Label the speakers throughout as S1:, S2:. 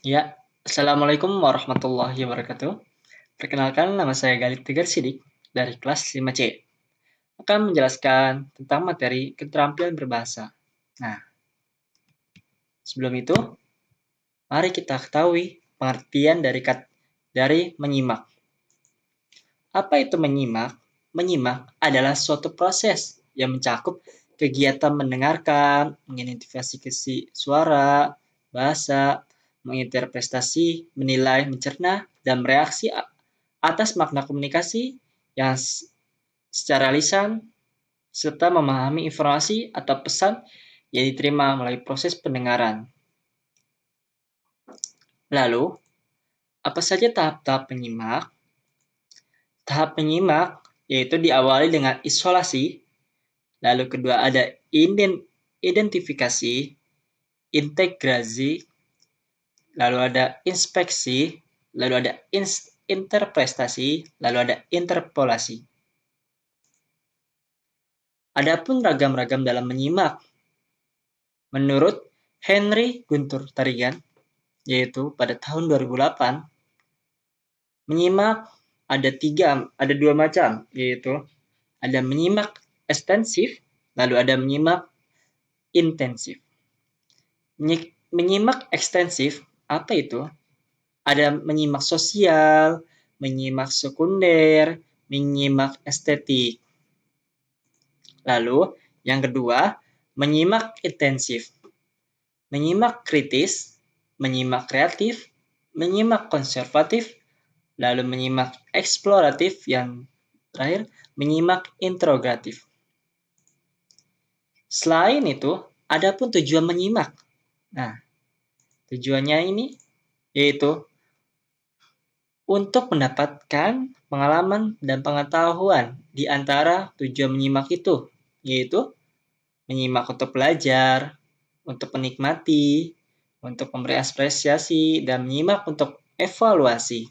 S1: Ya, Assalamualaikum warahmatullahi wabarakatuh. Perkenalkan, nama saya Galih Tegar Sidik dari kelas 5C. Akan menjelaskan tentang materi keterampilan berbahasa. Nah, sebelum itu, mari kita ketahui pengertian dari menyimak. Apa itu menyimak? Menyimak adalah suatu proses yang mencakup kegiatan mendengarkan, mengidentifikasi suara, bahasa, menginterpretasi, menilai, mencerna, dan bereaksi atas makna komunikasi yang secara lisan, serta memahami informasi atau pesan yang diterima melalui proses pendengaran. Lalu, apa saja tahap-tahap penyimak? Tahap penyimak yaitu diawali dengan isolasi, lalu kedua ada identifikasi, integrasi, lalu ada inspeksi, lalu ada interpretasi, lalu ada interpolasi. Adapun ragam-ragam dalam menyimak, menurut Henry Guntur Tarigan, yaitu pada tahun 2008, menyimak ada dua macam, yaitu ada menyimak ekstensif, lalu ada menyimak intensif. Menyimak ekstensif, apa itu? Ada menyimak sosial, menyimak sekunder, menyimak estetik. Lalu, yang kedua, menyimak intensif. Menyimak kritis, menyimak kreatif, menyimak konservatif, lalu menyimak eksploratif, yang terakhir, menyimak integratif. Selain itu, ada pun tujuan menyimak. Nah, tujuannya ini yaitu untuk mendapatkan pengalaman dan pengetahuan di antara tujuan menyimak itu, yaitu menyimak untuk belajar, untuk menikmati, untuk memberi apresiasi, dan menyimak untuk evaluasi.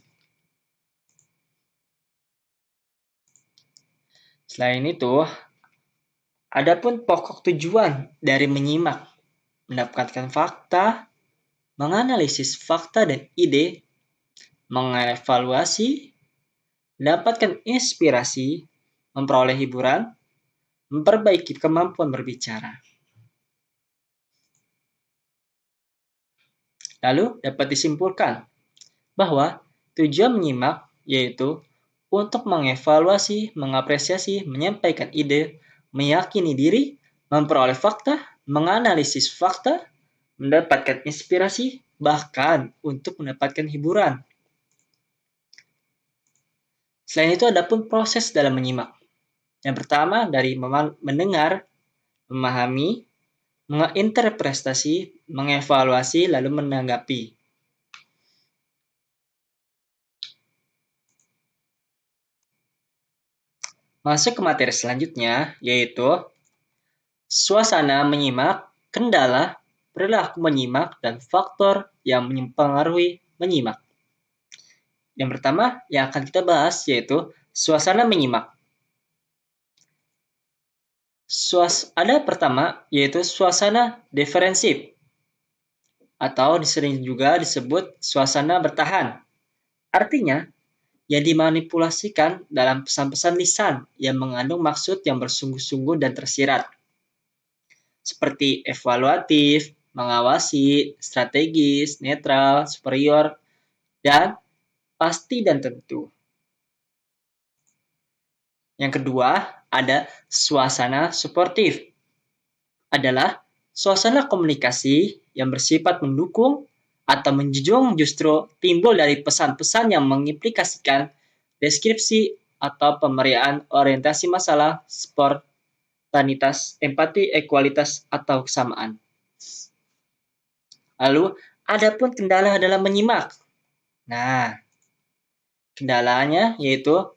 S1: Selain itu, adapun pokok tujuan dari menyimak, mendapatkan fakta, menganalisis fakta dan ide, mengevaluasi, mendapatkan inspirasi, memperoleh hiburan, memperbaiki kemampuan berbicara. Lalu dapat disimpulkan bahwa tujuan menyimak yaitu untuk mengevaluasi, mengapresiasi, menyampaikan ide, meyakini diri, memperoleh fakta, menganalisis fakta, mendapatkan inspirasi, bahkan untuk mendapatkan hiburan. Selain itu, ada pun proses dalam menyimak. Yang pertama dari mendengar, memahami, menginterpretasi, mengevaluasi, lalu menanggapi. Masuk ke materi selanjutnya, yaitu suasana menyimak, kendala, perilaku menyimak, dan faktor yang mempengaruhi menyimak. Yang pertama yang akan kita bahas yaitu suasana menyimak. Ada pertama yaitu suasana defensif atau sering juga disebut suasana bertahan. Artinya, yang dimanipulasikan dalam pesan-pesan lisan yang mengandung maksud yang bersungguh-sungguh dan tersirat. Seperti evaluatif, mengawasi, strategis, netral, superior, dan pasti dan tentu. Yang kedua, ada suasana suportif. Adalah suasana komunikasi yang bersifat mendukung atau menjunjung justru timbul dari pesan-pesan yang mengimplikasikan deskripsi atau pemberian orientasi masalah, spontanitas, empati, ekualitas, atau kesamaan. Lalu, ada pun kendala dalam menyimak. Nah, kendalanya yaitu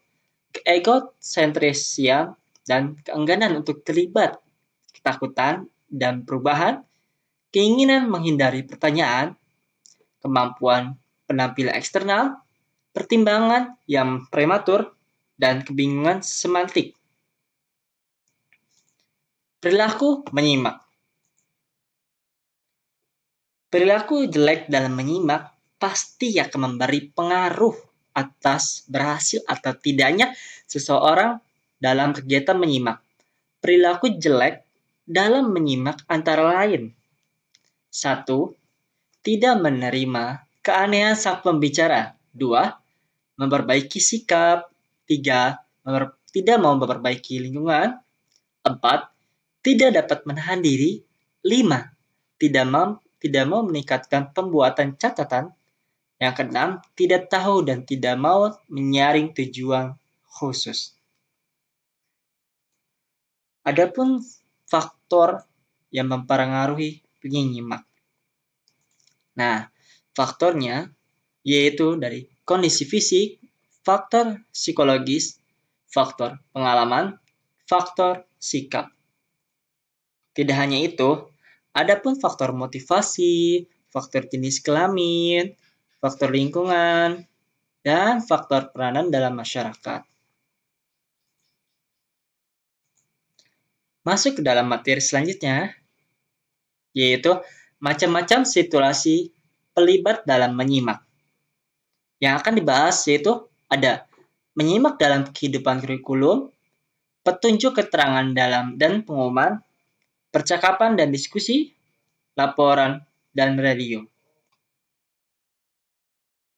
S1: keegosentrisian dan keengganan untuk terlibat, ketakutan dan perubahan, keinginan menghindari pertanyaan, kemampuan penampilan eksternal, pertimbangan yang prematur, dan kebingungan semantik. Perilaku menyimak. Perilaku jelek dalam menyimak pasti akan memberi pengaruh atas berhasil atau tidaknya seseorang dalam kegiatan menyimak. Perilaku jelek dalam menyimak antara lain: 1. Tidak menerima keanehan sang pembicara. 2. Memperbaiki sikap. 3. Tidak mau memperbaiki lingkungan. 4. Tidak dapat menahan diri. 5. Tidak mau meningkatkan pembuatan catatan. Yang keenam, tidak tahu dan tidak mau menyaring tujuan khusus. Adapun faktor yang mempengaruhi penyimak. Nah, faktornya yaitu dari kondisi fisik, faktor psikologis, faktor pengalaman, faktor sikap. Tidak hanya itu, adapun faktor motivasi, faktor jenis kelamin, faktor lingkungan, dan faktor peranan dalam masyarakat. Masuk ke dalam materi selanjutnya, yaitu macam-macam situasi pelibat dalam menyimak. Yang akan dibahas yaitu ada menyimak dalam kehidupan kurikulum, petunjuk keterangan dalam dan pengumuman, percakapan dan diskusi, laporan, dan radio.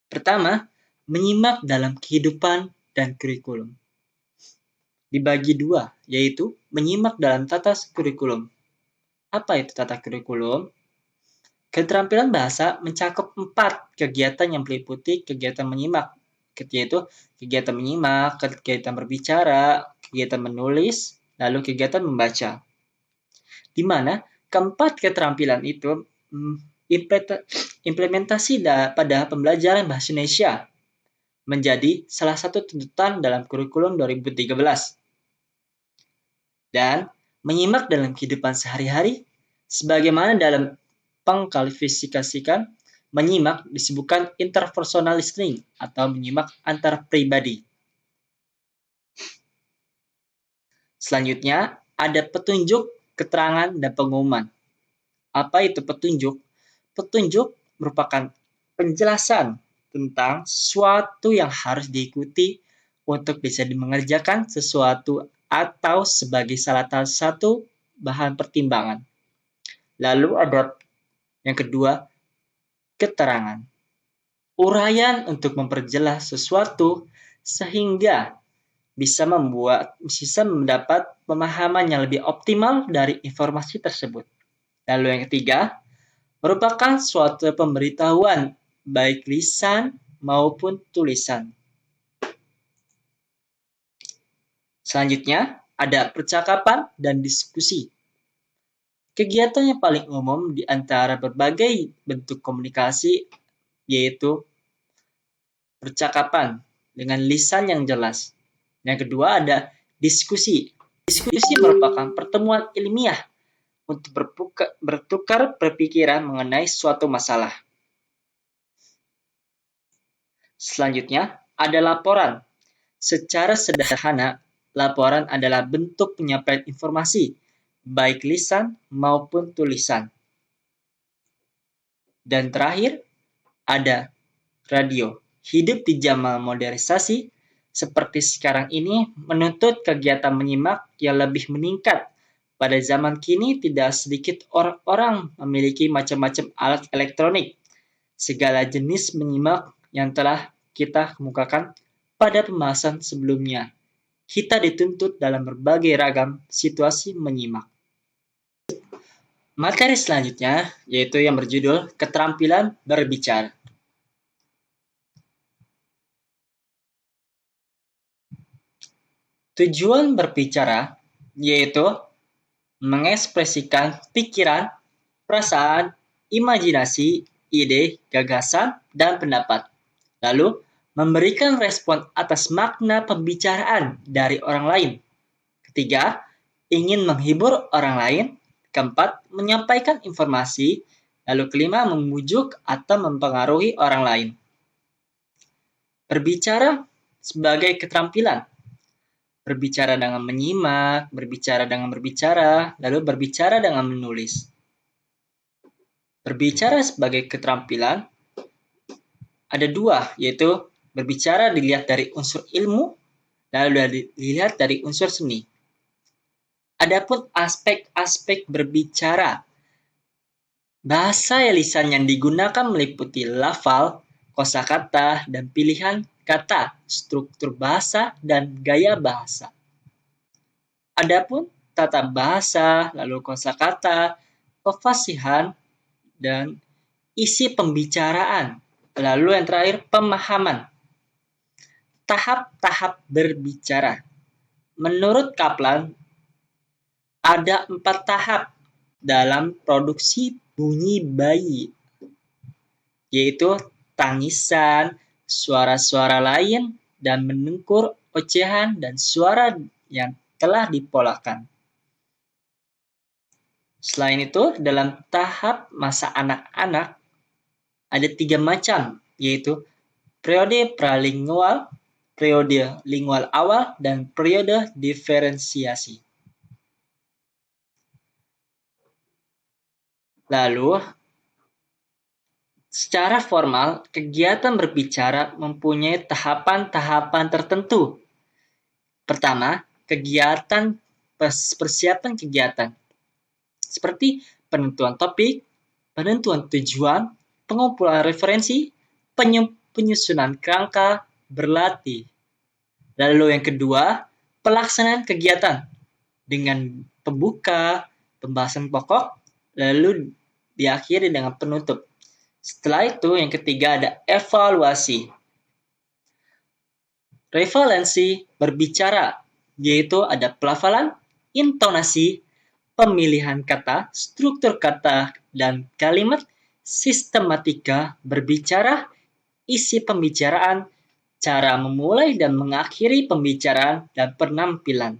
S1: Pertama, menyimak dalam kehidupan dan kurikulum. Dibagi dua, yaitu menyimak dalam tata kurikulum. Apa itu tata kurikulum? Keterampilan bahasa mencakup 4 kegiatan yang meliputi kegiatan menyimak, yaitu kegiatan menyimak, kegiatan berbicara, kegiatan menulis, lalu kegiatan membaca. Di mana keempat keterampilan itu implementasi pada pembelajaran bahasa Indonesia menjadi salah satu tuntutan dalam kurikulum 2013. Dan menyimak dalam kehidupan sehari-hari, sebagaimana dalam pengkualifikasikan, menyimak disebutkan interpersonal listening atau menyimak antar pribadi. Selanjutnya, ada petunjuk, keterangan, dan pengumuman. Apa itu petunjuk? Petunjuk merupakan penjelasan tentang sesuatu yang harus diikuti untuk bisa mengerjakan sesuatu atau sebagai salah satu bahan pertimbangan. Lalu ada yang kedua, keterangan. Uraian untuk memperjelas sesuatu sehingga bisa mendapat pemahaman yang lebih optimal dari informasi tersebut. Lalu yang ketiga, merupakan suatu pemberitahuan baik lisan maupun tulisan. Selanjutnya, ada percakapan dan diskusi. Kegiatan yang paling umum di antara berbagai bentuk komunikasi yaitu percakapan dengan lisan yang jelas. Yang kedua ada diskusi. Diskusi merupakan pertemuan ilmiah untuk bertukar berpikiran mengenai suatu masalah. Selanjutnya ada laporan. Secara sederhana, laporan adalah bentuk penyampaian informasi, baik lisan maupun tulisan. Dan terakhir, ada radio. Hidup di zaman modernisasi seperti sekarang ini menuntut kegiatan menyimak yang lebih meningkat. Pada zaman kini tidak sedikit orang-orang memiliki macam-macam alat elektronik. Segala jenis menyimak yang telah kita kemukakan pada pembahasan sebelumnya. Kita dituntut dalam berbagai ragam situasi menyimak. Materi selanjutnya yaitu yang berjudul keterampilan berbicara. Tujuan berbicara yaitu mengekspresikan pikiran, perasaan, imajinasi, ide, gagasan, dan pendapat. Lalu, memberikan respon atas makna pembicaraan dari orang lain. Ketiga, ingin menghibur orang lain. Keempat, menyampaikan informasi. Lalu kelima, memujuk atau mempengaruhi orang lain. Berbicara sebagai keterampilan. Berbicara dengan menyimak, berbicara dengan berbicara, lalu berbicara dengan menulis. Berbicara sebagai keterampilan ada dua, yaitu berbicara dilihat dari unsur ilmu, lalu dilihat dari unsur seni. Adapun aspek-aspek berbicara, bahasa lisan yang digunakan meliputi lafal, kosakata, dan pilihan kata, struktur bahasa, dan gaya bahasa. Adapun tata bahasa, lalu kosakata, kefasihan, dan isi pembicaraan. Lalu yang terakhir, pemahaman. Tahap-tahap berbicara. Menurut Kaplan, ada 4 tahap dalam produksi bunyi bayi, yaitu tangisan, suara-suara lain, dan mendengkur, ocehan, dan suara yang telah dipolakan. Selain itu, dalam tahap masa anak-anak, ada 3 macam, yaitu periode pralingual, periode lingual awal, dan periode diferensiasi. Lalu, secara formal, kegiatan berbicara mempunyai tahapan-tahapan tertentu. Pertama, persiapan kegiatan. Seperti penentuan topik, penentuan tujuan, pengumpulan referensi, penyusunan kerangka, berlatih. Lalu yang kedua, pelaksanaan kegiatan dengan pembuka, pembahasan pokok, lalu diakhiri dengan penutup. Setelah itu, yang ketiga ada evaluasi. Revalensi berbicara, yaitu ada pelafalan, intonasi, pemilihan kata, struktur kata dan kalimat, sistematika berbicara, isi pembicaraan, cara memulai dan mengakhiri pembicaraan, dan penampilan.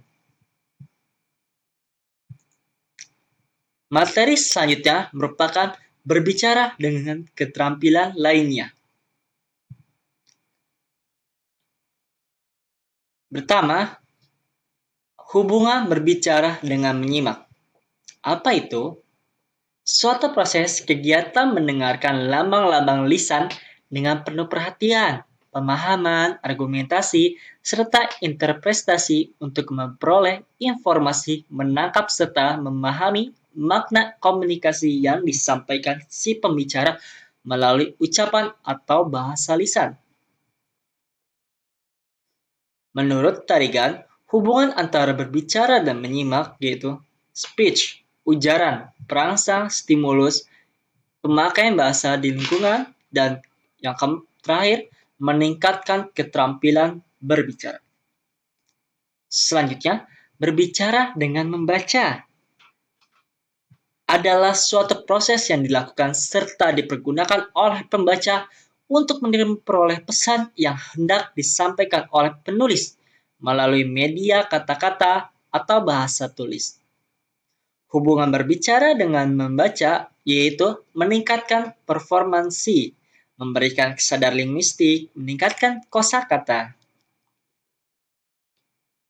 S1: Materi selanjutnya merupakan berbicara dengan keterampilan lainnya. Pertama, hubungan berbicara dengan menyimak. Apa itu? Suatu proses kegiatan mendengarkan lambang-lambang lisan dengan penuh perhatian, pemahaman, argumentasi, serta interpretasi untuk memperoleh informasi, menangkap serta memahami makna komunikasi yang disampaikan si pembicara melalui ucapan atau bahasa lisan. Menurut Tarigan, hubungan antara berbicara dan menyimak yaitu speech, ujaran, perangsang, stimulus, pemakaian bahasa di lingkungan, dan yang terakhir, meningkatkan keterampilan berbicara. Selanjutnya, berbicara dengan membaca adalah suatu proses yang dilakukan serta dipergunakan oleh pembaca untuk memperoleh pesan yang hendak disampaikan oleh penulis melalui media kata-kata atau bahasa tulis. Hubungan berbicara dengan membaca yaitu meningkatkan performansi, memberikan kesadaran linguistik, meningkatkan kosakata.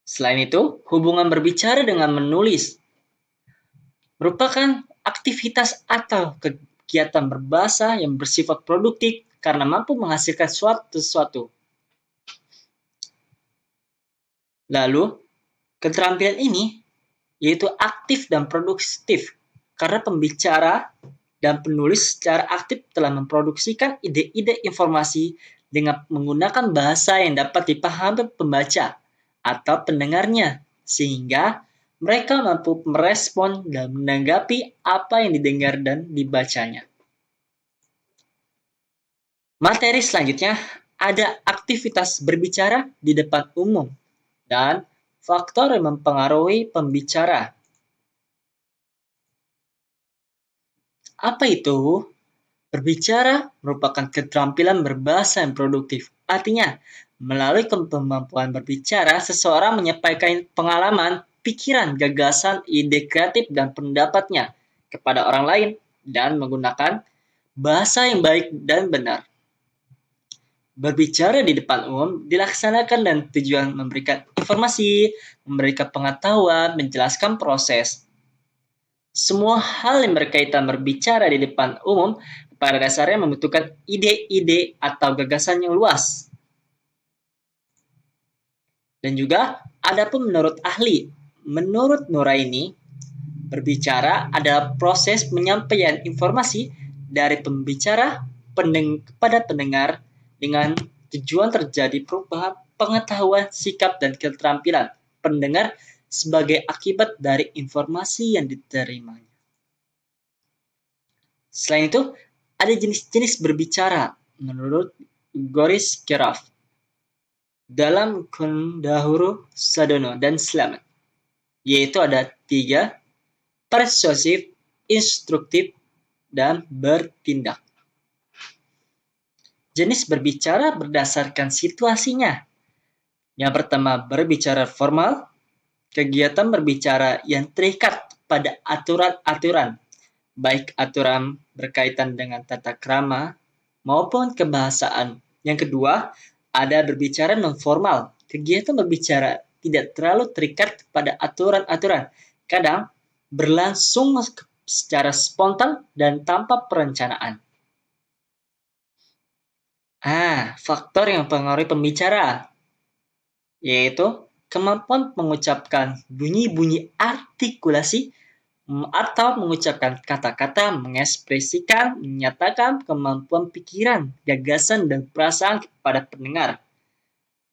S1: Selain itu, hubungan berbicara dengan menulis merupakan aktivitas atau kegiatan berbahasa yang bersifat produktif karena mampu menghasilkan sesuatu. Lalu, keterampilan ini yaitu aktif dan produktif karena pembicara dan penulis secara aktif telah memproduksikan ide-ide informasi dengan menggunakan bahasa yang dapat dipahami pembaca atau pendengarnya, sehingga mereka mampu merespon dan menanggapi apa yang didengar dan dibacanya. Materi selanjutnya ada aktivitas berbicara di depan umum dan faktor yang mempengaruhi pembicara. Apa itu? Berbicara merupakan keterampilan berbahasa yang produktif. Artinya, melalui kemampuan berbicara, seseorang menyampaikan pengalaman, pikiran, gagasan, ide kreatif, dan pendapatnya kepada orang lain dan menggunakan bahasa yang baik dan benar. Berbicara di depan umum dilaksanakan dan tujuan memberikan informasi, memberikan pengetahuan, menjelaskan proses. Semua hal yang berkaitan berbicara di depan umum pada dasarnya membutuhkan ide-ide atau gagasan yang luas. Dan juga, adapun menurut ahli, menurut Nuraini, berbicara adalah proses penyampaian informasi dari pembicara kepada pendengar dengan tujuan terjadi perubahan pengetahuan, sikap, dan keterampilan pendengar sebagai akibat dari informasi yang diterimanya. Selain itu, ada jenis-jenis berbicara menurut Goris Keraf dalam Kondahuru Sadono dan Slamet, yaitu ada 3, persuasif, instruktif, dan bertindak. Jenis berbicara berdasarkan situasinya. Yang pertama, berbicara formal, kegiatan berbicara yang terikat pada aturan-aturan, baik aturan berkaitan dengan tata krama maupun kebahasaan. Yang kedua, ada berbicara non-formal, kegiatan berbicara tidak terlalu terikat pada aturan-aturan, kadang berlangsung secara spontan dan tanpa perencanaan. Faktor yang mempengaruhi pembicara, yaitu kemampuan mengucapkan bunyi-bunyi artikulasi atau mengucapkan kata-kata, mengekspresikan, menyatakan kemampuan pikiran, gagasan, dan perasaan kepada pendengar.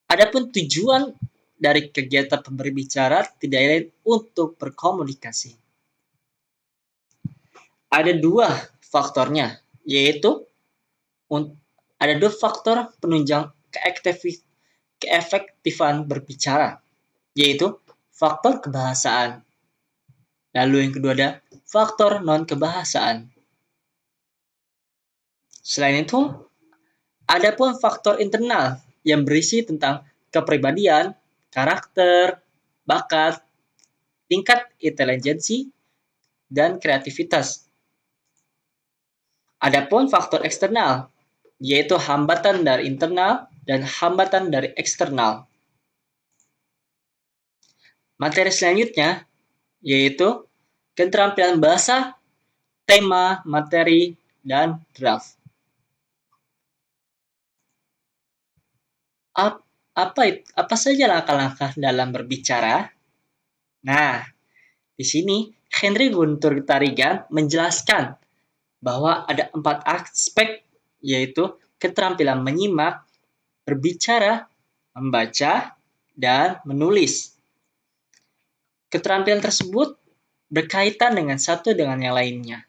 S1: Adapun tujuan dari kegiatan berbicara tidak lain untuk berkomunikasi. Ada 2 faktornya, yaitu ada 2 faktor penunjang keefektifan berbicara, yaitu faktor kebahasaan. Lalu yang kedua ada faktor non-kebahasaan. Selain itu, ada pun faktor internal yang berisi tentang kepribadian, karakter, bakat, tingkat intelijensi, dan kreativitas. Adapun faktor eksternal, yaitu hambatan dari internal dan hambatan dari eksternal. Materi selanjutnya yaitu keterampilan bahasa, tema, materi, dan draft. Apa saja langkah-langkah dalam berbicara? Nah, di sini Henry Guntur Tarigan menjelaskan bahwa ada 4 aspek, yaitu keterampilan menyimak, berbicara, membaca, dan menulis. Keterampilan tersebut berkaitan dengan satu dengan yang lainnya.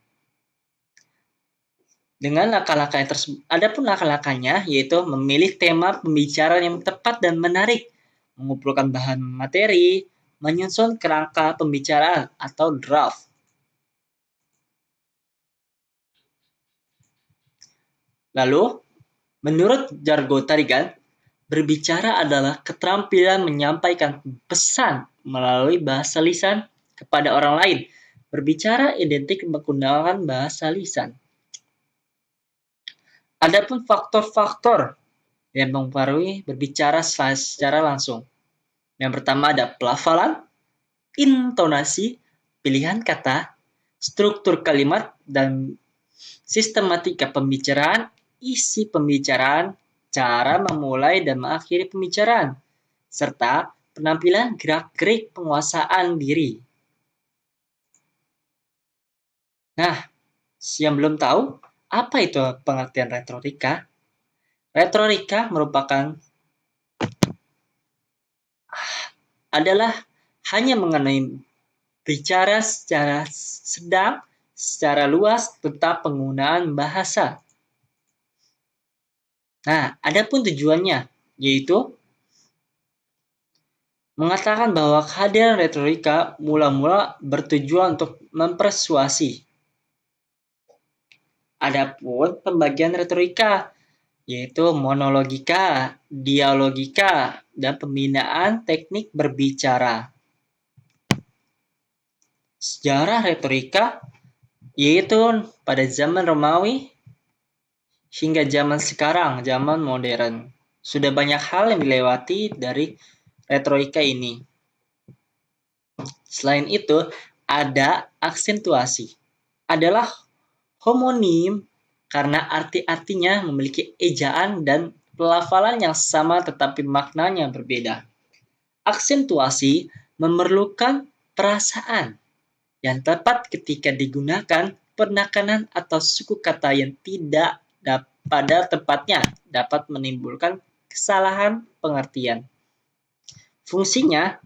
S1: Dengan langkah-langkah yang tersebut, adapun langkah-langkahnya yaitu memilih tema pembicaraan yang tepat dan menarik, mengumpulkan bahan materi, menyusun kerangka pembicaraan atau draft. Lalu, menurut Jargo Tarigan, berbicara adalah keterampilan menyampaikan pesan melalui bahasa lisan kepada orang lain. Berbicara identik menggunakan bahasa lisan. Adapun faktor-faktor yang mempengaruhi berbicara secara langsung. Yang pertama ada pelafalan, intonasi, pilihan kata, struktur kalimat, dan sistematika pembicaraan, isi pembicaraan, cara memulai dan mengakhiri pembicaraan, serta penampilan gerak-gerik penguasaan diri. Nah, yang belum tahu, apa itu pengertian retorika? Retorika adalah hanya mengenai bicara secara sedang, secara luas tentang penggunaan bahasa. Nah, adapun tujuannya, yaitu mengatakan bahwa kehadiran retorika mula-mula bertujuan untuk mempersuasi. Adapun pembagian retorika, yaitu monologika, dialogika, dan pembinaan teknik berbicara. Sejarah retorika, yaitu pada zaman Romawi hingga zaman sekarang, zaman modern. Sudah banyak hal yang dilewati dari retorika ini. Selain itu, ada aksentuasi. Adalah homonim karena arti-artinya memiliki ejaan dan pelafalan yang sama tetapi maknanya berbeda. Aksentuasi memerlukan perasaan yang tepat ketika digunakan penekanan atau suku kata yang tidak pada tempatnya dapat menimbulkan kesalahan pengertian. Fungsinya,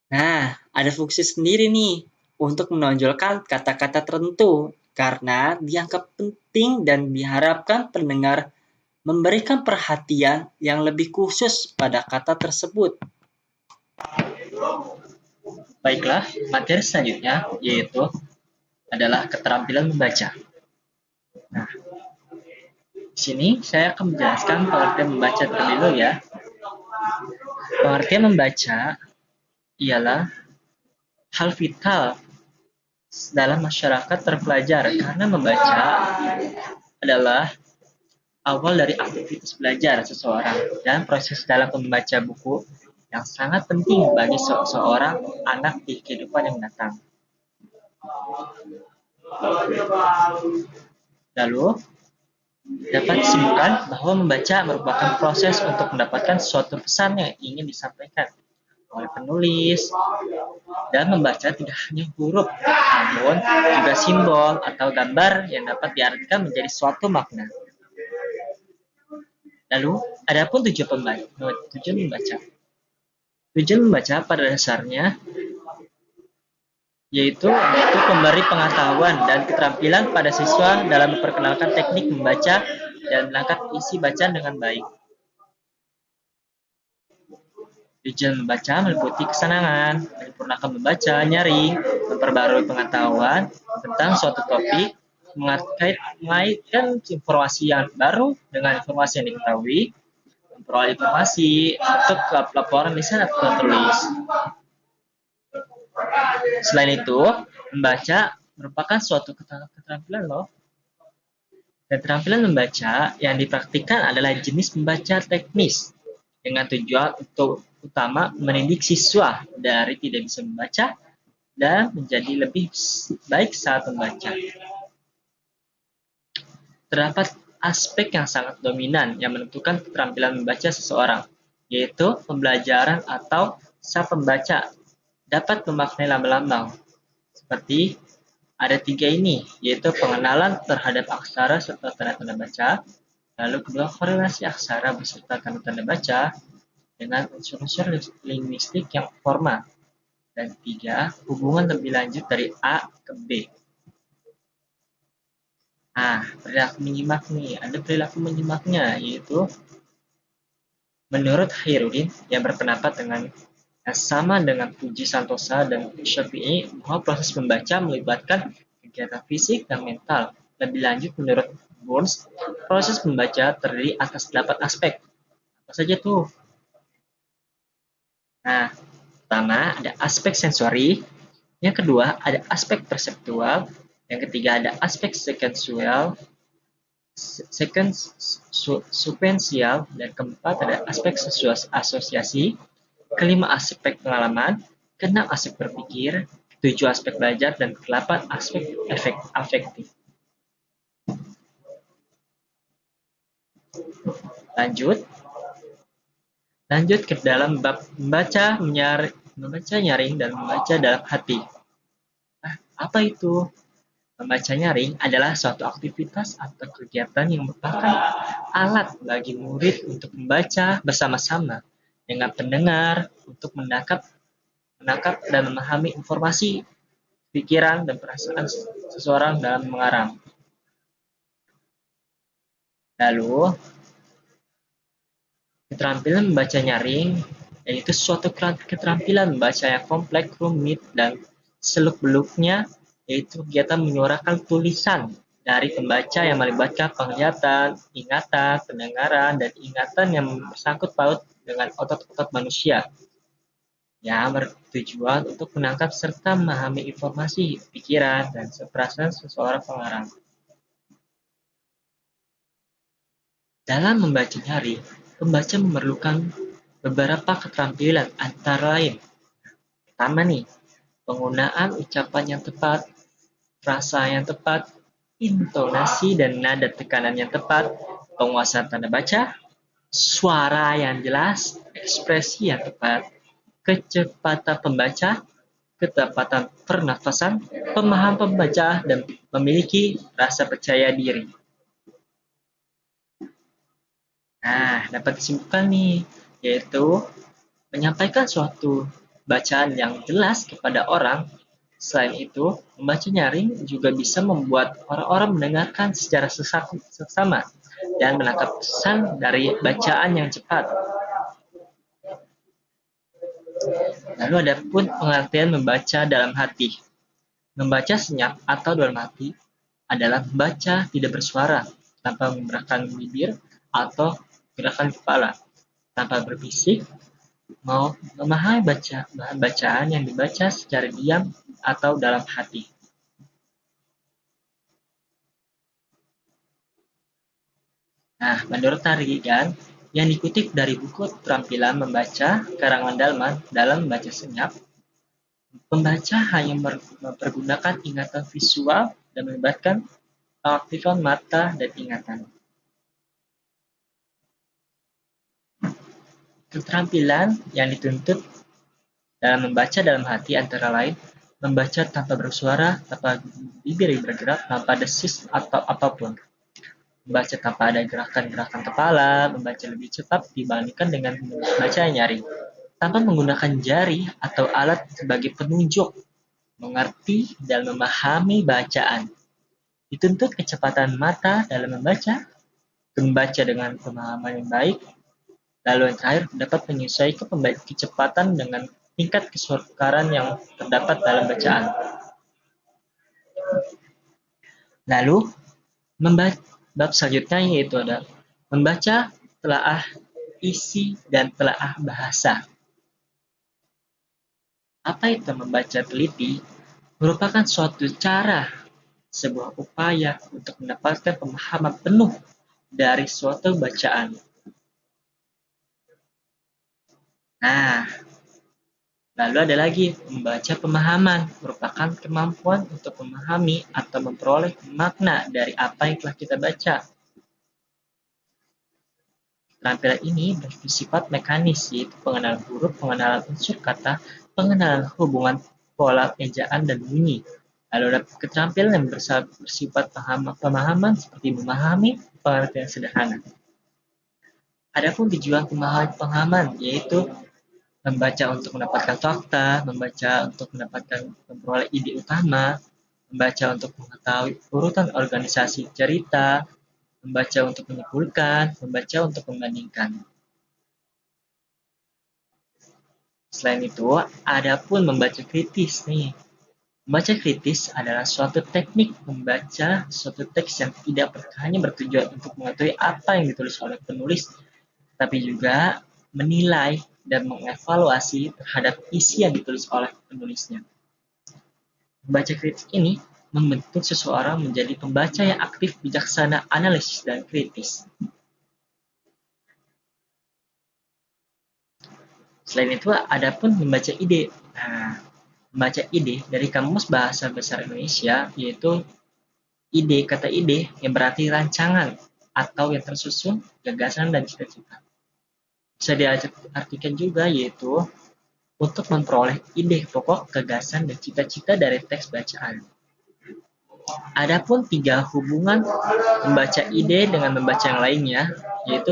S1: ada fungsi sendiri nih untuk menonjolkan kata-kata tertentu karena dianggap penting dan diharapkan pendengar memberikan perhatian yang lebih khusus pada kata tersebut. Baiklah, materi selanjutnya yaitu adalah keterampilan membaca. Nah, di sini saya akan menjelaskan pengertian membaca terlebih dahulu ya. Pengertian membaca ialah hal vital dalam masyarakat terpelajar karena membaca adalah awal dari aktivitas belajar seseorang dan proses dalam membaca buku yang sangat penting bagi seorang anak di kehidupan yang mendatang. Lalu, dapat disimpulkan bahwa membaca merupakan proses untuk mendapatkan suatu pesan yang ingin disampaikan oleh penulis, dan membaca tidak hanya huruf, namun juga simbol atau gambar yang dapat diartikan menjadi suatu makna. Lalu, adapun tujuan membaca. Tujuan membaca pada dasarnya yaitu untuk memberi pengetahuan dan keterampilan pada siswa dalam memperkenalkan teknik membaca dan menangkap isi bacaan dengan baik. Tujuan membaca meliputi kesenangan, menyempurnakan membaca, nyaring, memperbarui pengetahuan tentang suatu topik, mengaitkan informasi yang baru dengan informasi yang diketahui, memperoleh informasi untuk laporan lisan atau tertulis. Selain itu, membaca merupakan suatu keterampilan loh. Keterampilan membaca yang dipraktikkan adalah jenis membaca teknis dengan tujuan untuk utama mendidik siswa dari tidak bisa membaca dan menjadi lebih baik saat membaca. Terdapat aspek yang sangat dominan yang menentukan keterampilan membaca seseorang, yaitu pembelajaran atau saat pembaca dapat memaknai lambang-lambang. Seperti ada 3 ini, yaitu pengenalan terhadap aksara serta tanda-tanda baca, lalu kedua korelasi aksara beserta tanda-tanda baca dengan unsur-unsur linguistik yang formal, dan 3 hubungan lebih lanjut dari A ke B. Perilaku menyimak nih, ada perilaku menyimaknya, yaitu menurut Khairuddin yang berpendapat dengan sama dengan Puji Santosa dan Syafi'i bahwa proses membaca melibatkan kegiatan fisik dan mental. Lebih lanjut, menurut Burns, proses membaca terdiri atas 8 aspek. Apa saja tuh? Pertama ada aspek sensori, yang kedua ada aspek perseptual, yang ketiga ada aspek sekuensial, dan keempat ada aspek asosiasi, kelima aspek pengalaman, keenam aspek berpikir, 7 aspek belajar, dan 8 aspek afektif. Lanjut ke dalam bab membaca, nyaring, dan membaca dalam hati. Apa itu? Membaca nyaring adalah suatu aktivitas atau kegiatan yang merupakan alat bagi murid untuk membaca bersama-sama dengan pendengar untuk menangkap dan memahami informasi, pikiran, dan perasaan seseorang dalam mengarang. Lalu, keterampilan membaca nyaring yaitu suatu keterampilan membaca yang kompleks, rumit, dan seluk-beluknya, yaitu kegiatan menyuarakan tulisan dari pembaca yang melibatkan penglihatan, ingatan, pendengaran, dan ingatan yang bersangkut paut dengan otot-otot manusia, yang bertujuan untuk menangkap serta memahami informasi, pikiran, dan perasaan seseorang pengarang. Dalam membaca nyaring, pembaca memerlukan beberapa keterampilan antara lain. Pertama nih, penggunaan ucapan yang tepat, frasa yang tepat, intonasi dan nada tekanan yang tepat, penguasaan tanda baca, suara yang jelas, ekspresi yang tepat, kecepatan pembaca, ketepatan pernafasan, pemahaman pembaca, dan memiliki rasa percaya diri. Nah, dapat disimpulkan nih, yaitu menyampaikan suatu bacaan yang jelas kepada orang. Selain itu, membaca nyaring juga bisa membuat orang-orang mendengarkan secara seksama dan menangkap pesan dari bacaan yang cepat. Lalu ada pun pengertian membaca dalam hati. Membaca senyap atau dalam hati adalah membaca tidak bersuara, tanpa menggerakkan bibir atau gerakan kepala, tanpa berbisik, mau memahami bahan bacaan yang dibaca secara diam atau dalam hati. Nah, menurut Tarigan, yang dikutip dari buku Keterampilan Membaca karangan Dalman dalam membaca senyap, pembaca hanya mempergunakan ingatan visual dan melibatkan pengaktifan mata dan ingatan. Keterampilan yang dituntut dalam membaca dalam hati antara lain membaca tanpa bersuara, tanpa bibir bergerak, tanpa desis atau apapun. Membaca tanpa ada gerakan-gerakan kepala, membaca lebih cepat dibandingkan dengan membaca nyaring. Tanpa menggunakan jari atau alat sebagai penunjuk, mengerti dan memahami bacaan. Dituntut kecepatan mata dalam membaca dengan pemahaman yang baik, lalu yang terakhir dapat menyesuaikan kecepatan dengan tingkat kesukaran yang terdapat dalam bacaan. Lalu, bab selanjutnya yaitu ada membaca telaah isi dan telaah bahasa. Apa itu membaca teliti? Merupakan suatu cara, sebuah upaya untuk mendapatkan pemahaman penuh dari suatu bacaan. Nah, lalu ada lagi membaca pemahaman, merupakan kemampuan untuk memahami atau memperoleh makna dari apa yang telah kita baca. Keterampilan ini bersifat mekanis, yaitu pengenalan huruf, pengenalan unsur kata, pengenalan hubungan pola ejaan dan bunyi. Lalu ada keterampilan yang bersifat pemahaman seperti memahami pengertian sederhana. Adapun tujuan pemahaman yaitu membaca untuk mendapatkan fakta, membaca untuk mendapatkan memperoleh ide utama, membaca untuk mengetahui urutan organisasi cerita, membaca untuk menyimpulkan, membaca untuk membandingkan. Selain itu, ada pun membaca kritis nih. Membaca kritis adalah suatu teknik membaca suatu teks yang tidak hanya bertujuan untuk mengetahui apa yang ditulis oleh penulis, tapi juga menilai dan mengevaluasi terhadap isi yang ditulis oleh penulisnya. Membaca kritis ini membentuk seseorang menjadi pembaca yang aktif, bijaksana, analisis, dan kritis. Selain itu, ada pun membaca ide. Nah, membaca ide dari Kamus Bahasa Besar Indonesia, yaitu ide, kata ide yang berarti rancangan atau yang tersusun, gagasan, dan cita-cita. Bisa diartikan juga yaitu untuk memperoleh ide pokok, gagasan, dan cita-cita dari teks bacaan. Adapun 3 hubungan membaca ide dengan membaca yang lainnya, yaitu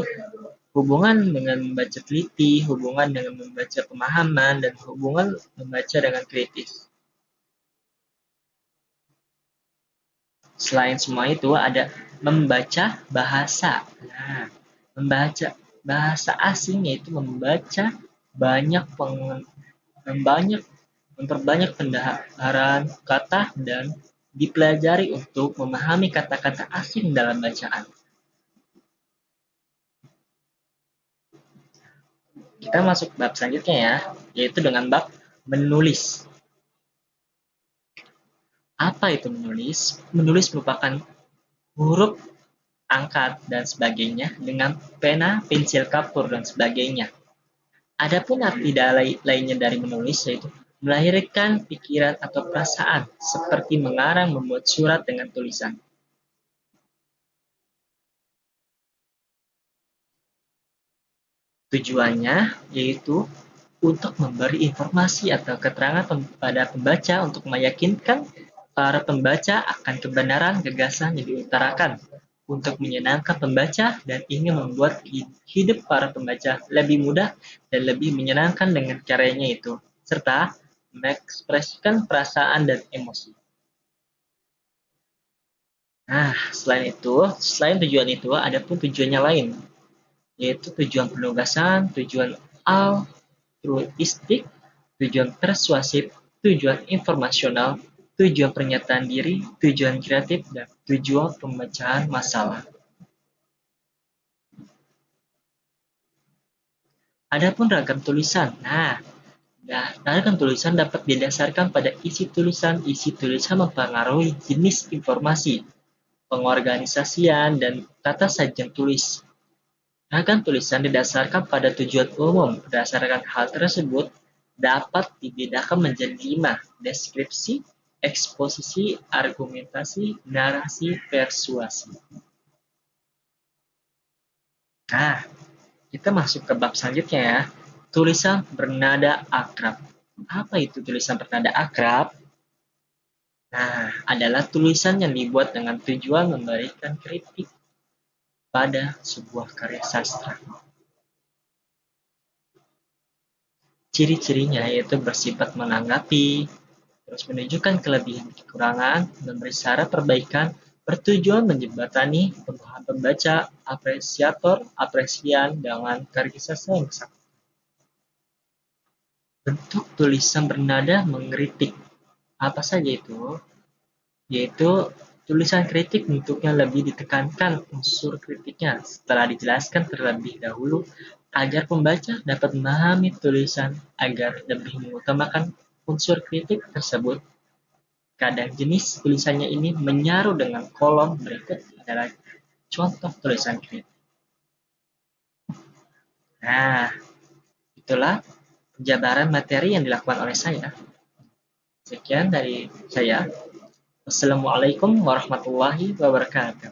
S1: hubungan dengan membaca teliti, hubungan dengan membaca pemahaman, dan hubungan membaca dengan kritis. Selain semua itu, ada membaca bahasa. Nah, membaca bahasa asing yaitu membaca memperbanyak pendaharan kata dan dipelajari untuk memahami kata-kata asing dalam bacaan. Kita masuk bab selanjutnya ya, yaitu dengan bab menulis. Apa itu menulis? Menulis merupakan huruf, angkat, dan sebagainya dengan pena, pensil kapur, dan sebagainya. Adapun arti lainnya dari menulis yaitu melahirkan pikiran atau perasaan, seperti mengarang, membuat surat dengan tulisan. Tujuannya yaitu untuk memberi informasi atau keterangan pada pembaca untuk meyakinkan para pembaca akan kebenaran gagasan yang diutarakan, untuk menyenangkan pembaca dan ingin membuat hidup para pembaca lebih mudah dan lebih menyenangkan dengan karyanya itu, serta mengekspresikan perasaan dan emosi. Nah, selain tujuan itu, ada pun tujuannya lain, yaitu tujuan penugasan, tujuan altruistik, tujuan persuasif, tujuan informasional, tujuan pernyataan diri, tujuan kreatif, dan tujuan pemecahan masalah. Adapun ragam tulisan. Ragam tulisan dapat didasarkan pada isi tulisan. Isi tulisan mempengaruhi jenis informasi, pengorganisasian, dan tata sajian tulis. Ragam tulisan didasarkan pada tujuan umum. Berdasarkan hal tersebut, dapat dibedakan menjadi 5: deskripsi, eksposisi, argumentasi, narasi, persuasi. Nah, kita masuk ke bab selanjutnya ya. Tulisan bernada akrab. Apa itu tulisan bernada akrab? Nah, adalah tulisan yang dibuat dengan tujuan memberikan kritik pada sebuah karya sastra. Ciri-cirinya yaitu bersifat menanggapi, terus menunjukkan kelebihan kekurangan, memberi saran perbaikan, bertujuan menjembatani pemahaman pembaca, apresian dengan karya sastra yang besar. Bentuk tulisan bernada mengkritik. Apa saja itu? Yaitu tulisan kritik bentuknya lebih ditekankan unsur kritiknya setelah dijelaskan terlebih dahulu agar pembaca dapat memahami tulisan agar lebih mengutamakan unsur kritik tersebut. Kadang jenis tulisannya ini menyaru dengan kolom berikut adalah contoh tulisan kritik. Nah, itulah penjabaran materi yang dilakukan oleh saya. Sekian dari saya. Wassalamualaikum warahmatullahi wabarakatuh.